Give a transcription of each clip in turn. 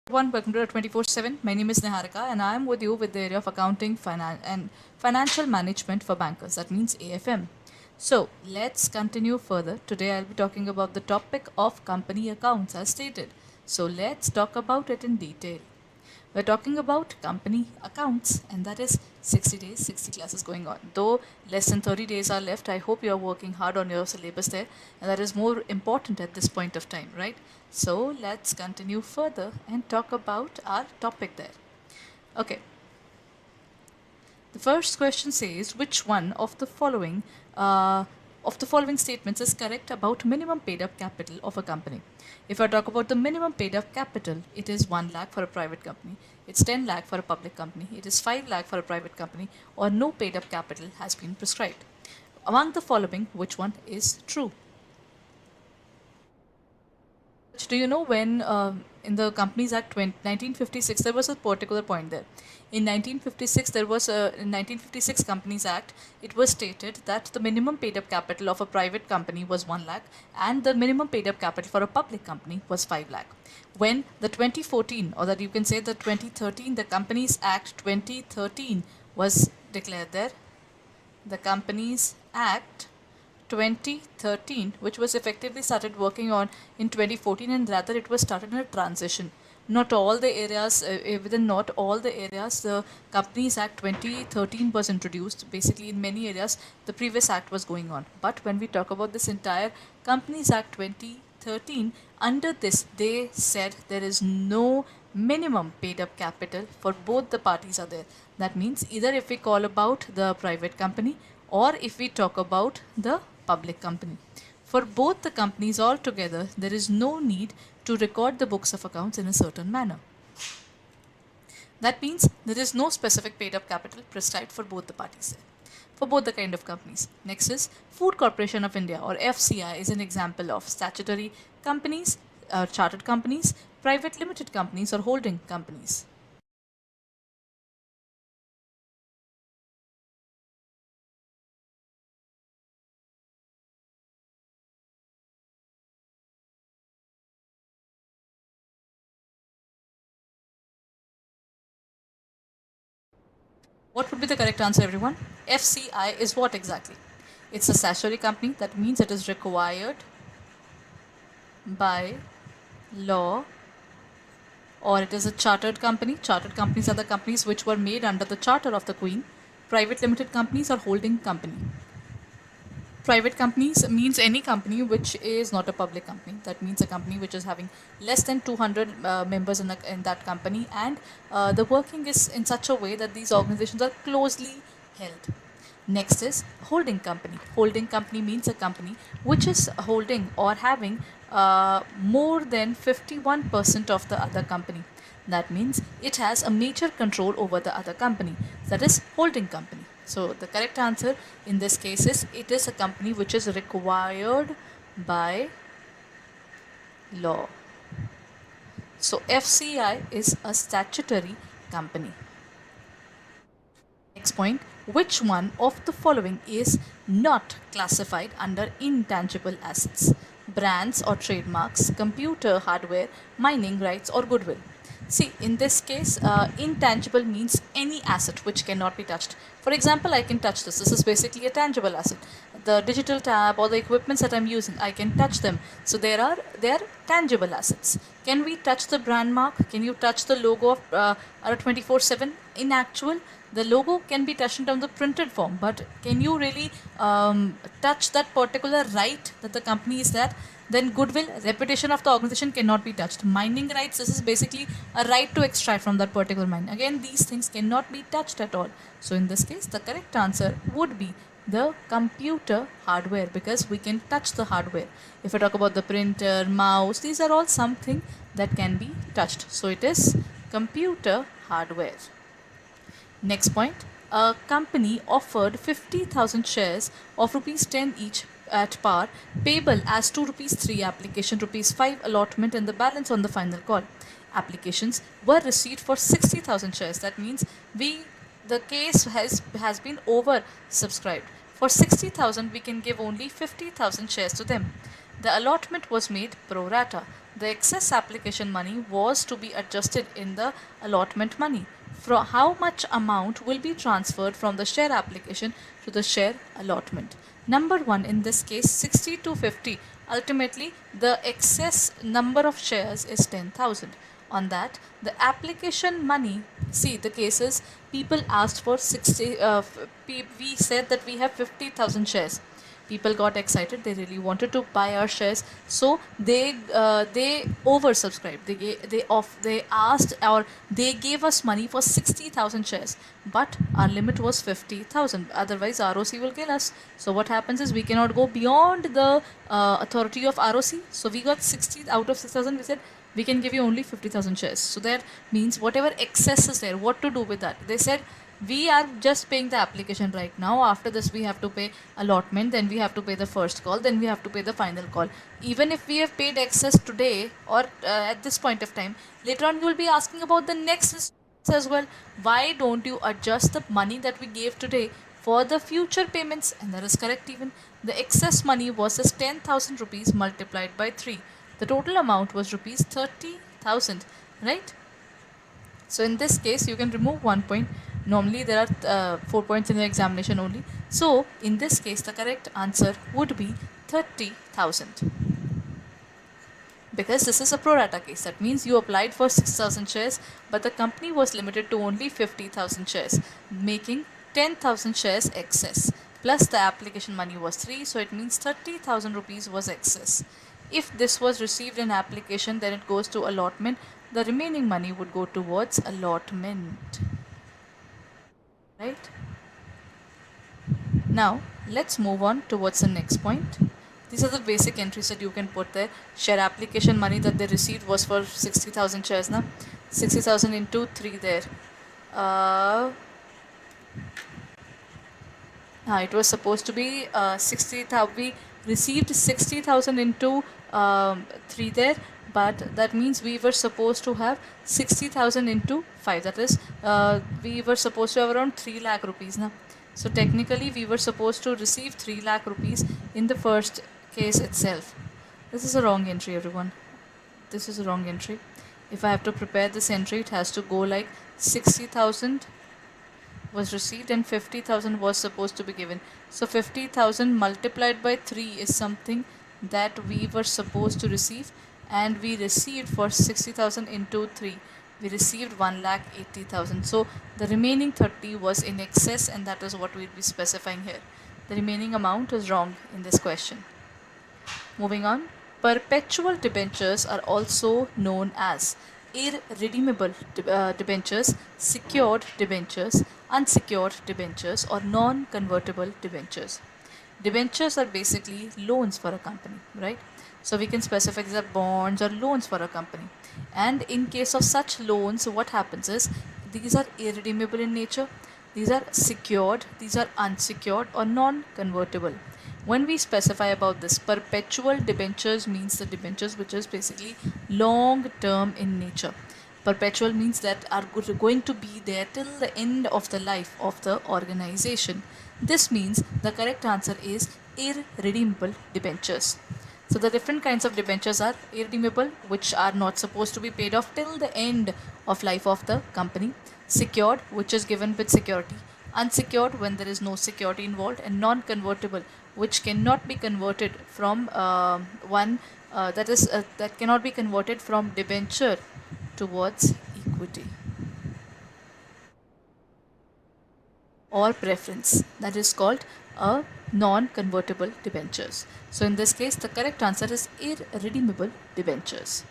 Everyone, welcome to 24/7. My name is Niharika and I am with you with the area of accounting and financial management for bankers. That means AFM. So let's continue further. Today I'll be talking about the topic of company accounts as stated. So let's talk about it in detail. We're talking about company accounts, and that is 60 days, 60 classes going on. Though less than 30 days are left, I hope you're working hard on your syllabus there, and that is more important at this point of time, right? So let's continue further and talk about our topic there. Okay, the first question says which one of the following statements is correct about minimum paid up capital of a company. If I talk about the minimum paid up capital, it is 1 lakh for a private company, it's 10 lakh for a public company, it is 5 lakh for a private company, or no paid up capital has been prescribed. Among the following, which one is true? Do you know when in the Companies Act 1956 there was a particular point there? In 1956 there was in 1956 Companies Act, it was stated that the minimum paid up capital of a private company was 1 lakh and the minimum paid up capital for a public company was 5 lakh. When the 2014, or that you can say the 2013, the Companies Act 2013 was declared there, the Companies Act 2013, which was effectively started working on in 2014, and rather it was started in a transition. Not all the areas, within not all the areas, the Companies Act 2013 was introduced. Basically, in many areas, the previous act was going on. But when we talk about this entire Companies Act 2013, under this, they said there is no minimum paid up capital for both the parties are there. That means either if we call about the private company or if we talk about the public company. For both the companies altogether, there is no need to record the books of accounts in a certain manner. That means there is no specific paid up capital prescribed for both the parties there, for both the kind of companies. Next is Food Corporation of India, or FCI, is an example of statutory companies, chartered companies, private limited companies, or holding companies. What would be the correct answer, everyone? FCI is what exactly? It's a statutory company. That means it is required by law, or it is a chartered company. Chartered companies are the companies which were made under the charter of the Queen. Private limited companies are holding company. Private companies means any company which is not a public company. That means a company which is having less than 200 members in that company, and the working is in such a way that these organizations are closely held. Next is holding company. Holding company means a company which is holding or having more than 51% of the other company. That means it has a major control over the other company. That is holding company. So the correct answer in this case is it is a company which is required by law. So FCI is a statutory company. Next point, which one of the following is not classified under intangible assets? Brands or trademarks, computer hardware, mining rights, or goodwill? See, in this case, intangible means any asset which cannot be touched. For example, I can touch this. This is basically a tangible asset. The digital tab or the equipments that I'm using, I can touch them. So they are tangible assets. Can we touch the brand mark? Can you touch the logo of 24/7? In actual, the logo can be touched in terms of printed form, but can you really touch that particular right that the company is there? Then goodwill, reputation of the organization cannot be touched. Mining rights, this is basically a right to extract from that particular mine. Again, these things cannot be touched at all. So in this case, the correct answer would be the computer hardware, because we can touch the hardware. If I talk about the printer, mouse, these are all something that can be touched. So it is computer hardware. Next point, a company offered 50,000 shares of rupees 10 each at par, payable as 2 rupees 3 application, rupees 5 allotment, and the balance on the final call. Applications were received for 60,000 shares. That means the case has been over subscribed. For 60,000, we can give only 50,000 shares to them. The allotment was made pro rata. The excess application money was to be adjusted in the allotment money. For how much amount will be transferred from the share application to the share allotment? Number 1, in this case 60 to 50. Ultimately, the excess number of shares is 10,000. On that, the application money, see, the cases people asked for 60, we said that we have 50,000 shares. People got excited, they really wanted to buy our shares, so they oversubscribed, they asked, or they gave us money for 60,000 shares, but our limit was 50,000, otherwise ROC will kill us. So what happens is we cannot go beyond the authority of ROC, so we got 60 out of 6,000. We said we can give you only 50,000 shares. So that means whatever excess is there, what to do with that? They said we are just paying the application right now. After this, we have to pay allotment, then we have to pay the first call, then we have to pay the final call. Even if we have paid excess today or at this point of time, later on you will be asking about the next installments as well. Why don't you adjust the money that we gave today for the future payments? And that is correct. Even the excess money was just 10,000 rupees multiplied by 3. The total amount was rupees 30,000, right? So in this case, you can remove 1 point. Normally there are 4 points in the examination only. So in this case, the correct answer would be 30,000. Because this is a pro rata case. That means you applied for 6,000 shares, but the company was limited to only 50,000 shares, making 10,000 shares excess. Plus the application money was 3, so it means 30,000 rupees was excess. If this was received in application, then it goes to allotment. The remaining money would go towards allotment. Right? Now, let's move on towards the next point. These are the basic entries that you can put there. Share application money that they received was for 60,000 shares. Now, 60,000 into 3 there. It was supposed to be 60,000. We received 60,000 into 3 there, but that means we were supposed to have 60,000 into 5. That is, we were supposed to have around 3 lakh rupees now. So technically, we were supposed to receive 3 lakh rupees in the first case itself. This is a wrong entry, everyone. This is a wrong entry. If I have to prepare this entry, it has to go like 60,000 was received and 50,000 was supposed to be given. So 50,000 multiplied by 3 is something that we were supposed to receive, and we received for 60,000 into 3. We received 1,80,000. So the remaining 30 was in excess, and that is what we'll be specifying here. The remaining amount is wrong in this question. Moving on, perpetual debentures are also known as irredeemable debentures, secured debentures, unsecured debentures, or non-convertible debentures. Debentures are basically loans for a company, right? So we can specify these are bonds or loans for a company. And in case of such loans, what happens is these are irredeemable in nature, these are secured, these are unsecured or non-convertible. When we specify about this, perpetual debentures means the debentures which is basically long term in nature. Perpetual means that are going to be there till the end of the life of the organization. This means the correct answer is irredeemable debentures. So the different kinds of debentures are irredeemable, which are not supposed to be paid off till the end of life of the company; secured, which is given with security; unsecured, when there is no security involved; and non-convertible, which cannot be converted from that cannot be converted from debenture towards equity or preference. That is called a non-convertible debentures. So in this case, the correct answer is irredeemable debentures.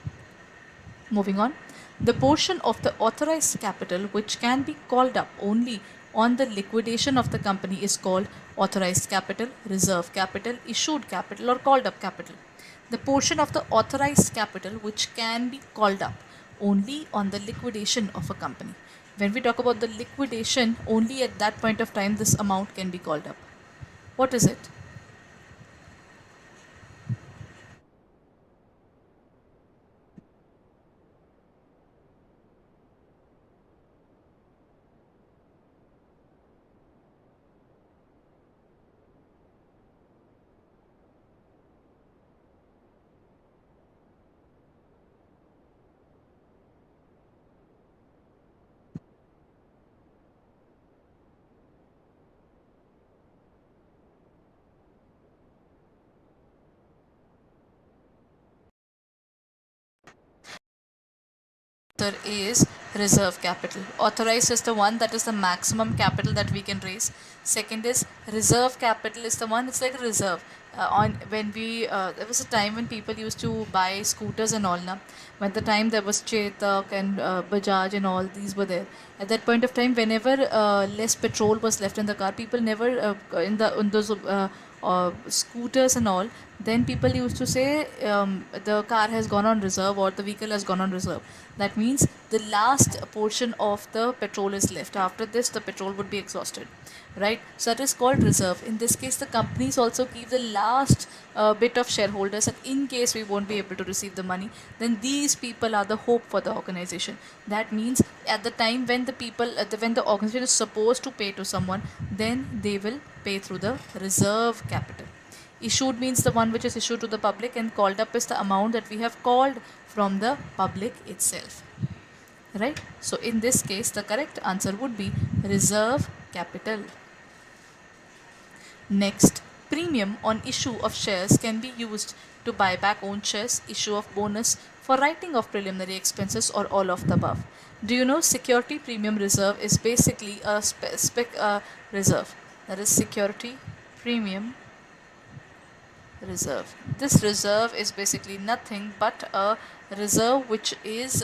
Moving on, the portion of the authorized capital which can be called up only on the liquidation of the company is called authorized capital, reserve capital, issued capital, or called up capital. The portion of the authorized capital which can be called up only on the liquidation of a company. When we talk about the liquidation, only at that point of time this amount can be called up. What is it? There is reserve capital. Authorized is the one that is the maximum capital that we can raise. Second is reserve capital is the one, it's like a reserve. On when we There was a time when people used to buy scooters and all now. When the time there was Chetak and Bajaj and all these were there. At that point of time, whenever less petrol was left in the car, people never in those scooters and all, then people used to say the car has gone on reserve or the vehicle has gone on reserve. That means the last portion of the petrol is left. After this, the petrol would be exhausted, right? So that is called reserve. In this case, the companies also keep the last bit of shareholders, and in case we won't be able to receive the money, then these people are the hope for the organization. That means at the time when the people when the organization is supposed to pay to someone, then they will pay through the reserve capital. Issued means the one which is issued to the public, and called up is the amount that we have called from the public itself, right? So in this case, the correct answer would be reserve capital. Next, premium on issue of shares can be used to buy back own shares, issue of bonus, for writing of preliminary expenses, or all of the above. Do you know security premium reserve is basically a reserve? That is security premium reserve. This reserve is basically nothing but a reserve which is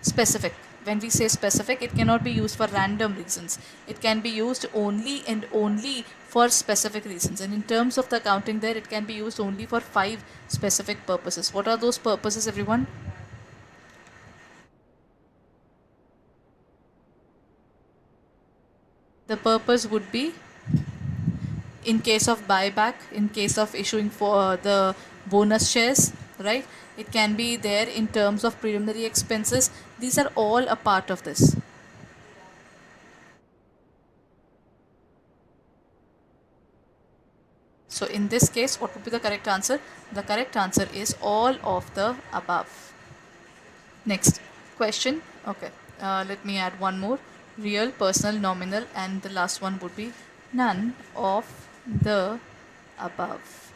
specific. When we say specific, it cannot be used for random reasons. It can be used only and only for specific reasons. And in terms of the accounting there, it can be used only for 5 specific purposes. What are those purposes, everyone? The purpose would be in case of buyback, in case of issuing for the bonus shares, right? It can be there in terms of preliminary expenses. These are all a part of this. So in this case, what would be the correct answer? The correct answer is all of the above. Next question. Okay, let me add one more. Real, personal, nominal, and the last one would be none of the above.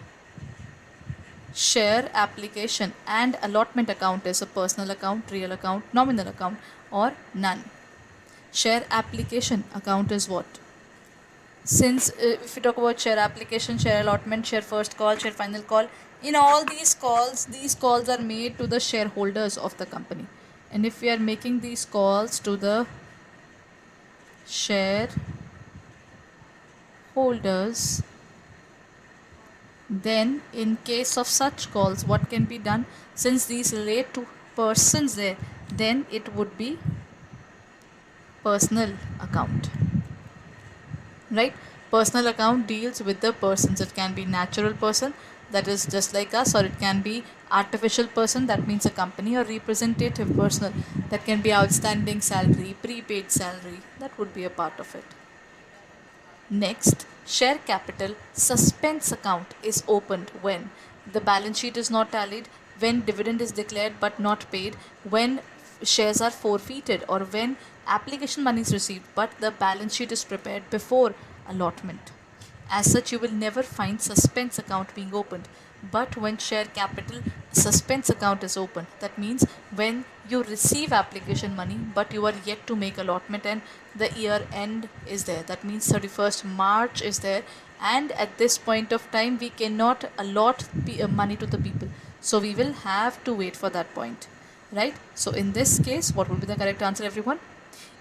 Share application and allotment account is a personal account, real account, nominal account, or none. Share application account is what? Since if we talk about share application, share allotment, share first call, share final call, in all these calls are made to the shareholders of the company. And if we are making these calls to the shareholders, then in case of such calls, what can be done? Since these relate to persons there, then it would be personal account, right? Personal account deals with the persons. It can be natural person, that is just like us, or it can be artificial person, that means a company, or representative personal, that can be outstanding salary, prepaid salary, that would be a part of it. Next, share capital suspense account is opened when the balance sheet is not tallied, when dividend is declared but not paid, when shares are forfeited, or when application money is received but the balance sheet is prepared before allotment. As such, you will never find suspense account being opened. But when share capital suspense account is opened, that means when you receive application money but you are yet to make allotment and the year end is there, that means 31st March is there, and at this point of time we cannot allot money to the people, so we will have to wait for that point, right? So in this case, what would be the correct answer, everyone?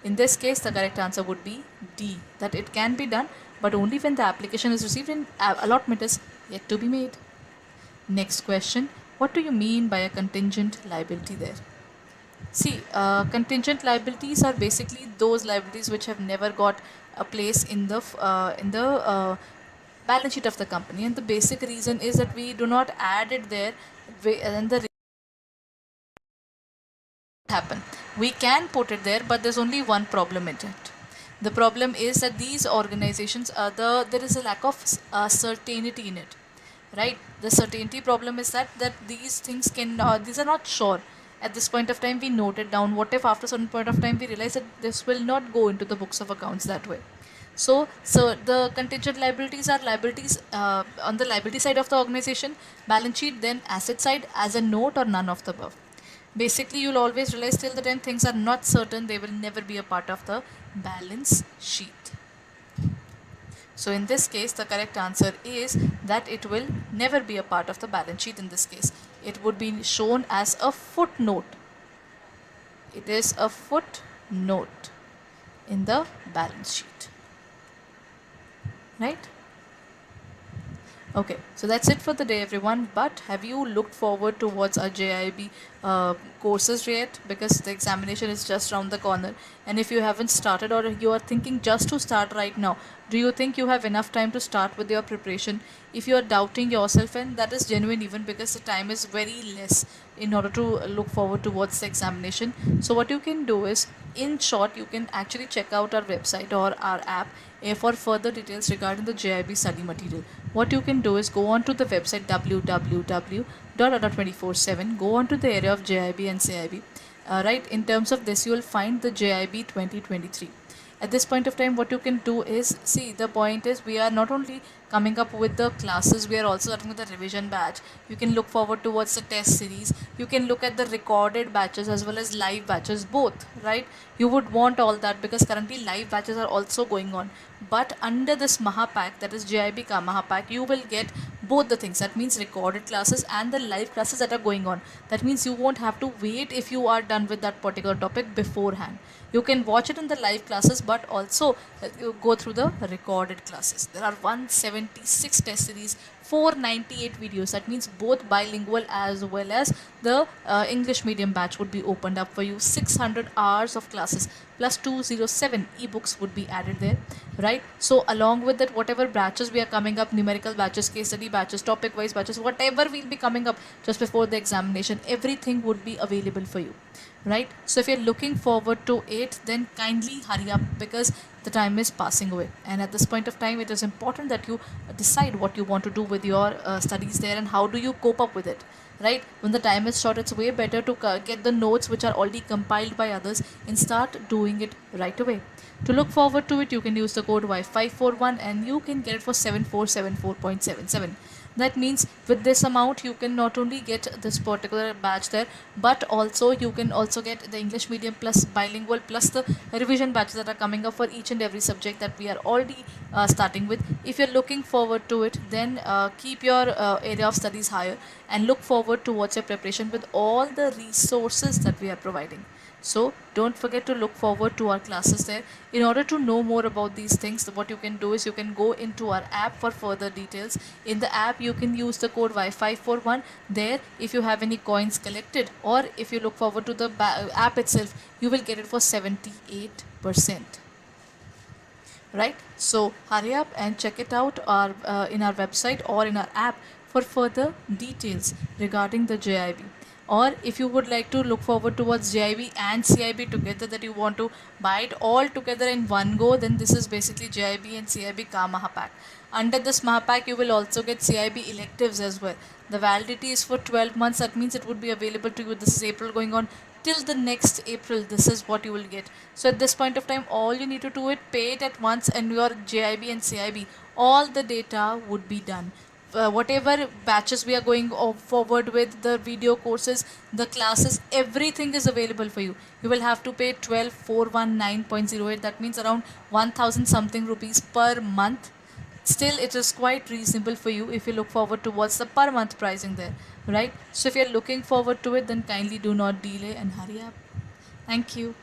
In this case, the correct answer would be D, that it can be done but only when the application is received and allotment is yet to be made. Next question. What do you mean by a contingent liability there? See, contingent liabilities are basically those liabilities which have never got a place in the balance sheet of the company, and the basic reason is that we do not add it there, and the happen. We can put it there, but there's only one problem in it. The problem is that these organizations, there is a lack of certainty in it, right? The certainty problem is that these things these are not sure. At this point of time, we note it down. What if after a certain point of time we realize that this will not go into the books of accounts that way? So the contingent liabilities are liabilities on the liability side of the organization, balance sheet, then asset side as a note or none of the above. Basically, you'll always realize till the time things are not certain, they will never be a part of the balance sheet. So in this case, the correct answer is that it will never be a part of the balance sheet in this case. It would be shown as a footnote. It is a footnote in the balance sheet. Right? Okay, so that's it for the day, everyone. But have you looked forward towards our JIB courses yet? Because the examination is just around the corner. And if you haven't started, or you are thinking just to start right now, do you think you have enough time to start with your preparation? If you are doubting yourself, and that is genuine, even because the time is very less in order to look forward towards the examination. So what you can do is, in short, you can actually check out our website or our app for further details regarding the JIB study material. What you can do is go on to the website www.adda247, go on to the area of JIB and CIB. Right, in terms of this, you will find the JIB 2023. At this point of time, what you can do is, see, the point is, we are not only coming up with the classes, we are also starting with the revision batch. You can look forward towards the test series. You can look at the recorded batches as well as live batches, both, right? You would want all that because currently live batches are also going on. But under this Maha Pack, that is JIB Ka Maha Pack, you will get both the things. That means recorded classes and the live classes that are going on. That means you won't have to wait if you are done with that particular topic beforehand. You can watch it in the live classes, but also you go through the recorded classes. There are 176 test series, 498 videos. That means both bilingual as well as the English medium batch would be opened up for you. 600 hours of classes plus 207 ebooks would be added there, right? So along with that, whatever batches we are coming up, numerical batches, case study batches, topic wise batches, whatever will be coming up just before the examination, everything would be available for you, right? So if you're looking forward to it, then kindly hurry up because the time is passing away, and at this point of time it is important that you decide what you want to do with your studies there and how do you cope up with it, right? When the time is short, it's way better to get the notes which are already compiled by others and start doing it right away. To look forward to it, you can use the code Y541 and you can get it for 7474.77. That means with this amount you can not only get this particular batch there, but also you can also get the English medium plus bilingual plus the revision batches that are coming up for each and every subject that we are already starting with. If you're looking forward to it, then keep your area of studies higher and look forward towards your preparation with all the resources that we are providing. So don't forget to look forward to our classes there. In order to know more about these things, what you can do is you can go into our app for further details. In the app, you can use the code Y541. There, if you have any coins collected, or if you look forward to the app itself, you will get it for 78%. Right? So hurry up and check it out in our website or in our app for further details regarding the JIB. Or if you would like to look forward towards JIB and CIB together, that you want to buy it all together in one go, then this is basically JIB and CIB Ka Maha Pack. Under this Maha Pack, you will also get CIB electives as well. The validity is for 12 months. That means it would be available to you. This is April going on till the next April. This is what you will get. So at this point of time, all you need to do it, pay it at once, and your JIB and CIB, all the data would be done. Whatever batches we are going forward with, the video courses, the classes, everything is available for you. You will have to pay 12,419.08. That means around 1,000 something rupees per month. Still, it is quite reasonable for you if you look forward towards the per month pricing there, right? So if you're looking forward to it, then kindly do not delay and hurry up. Thank you.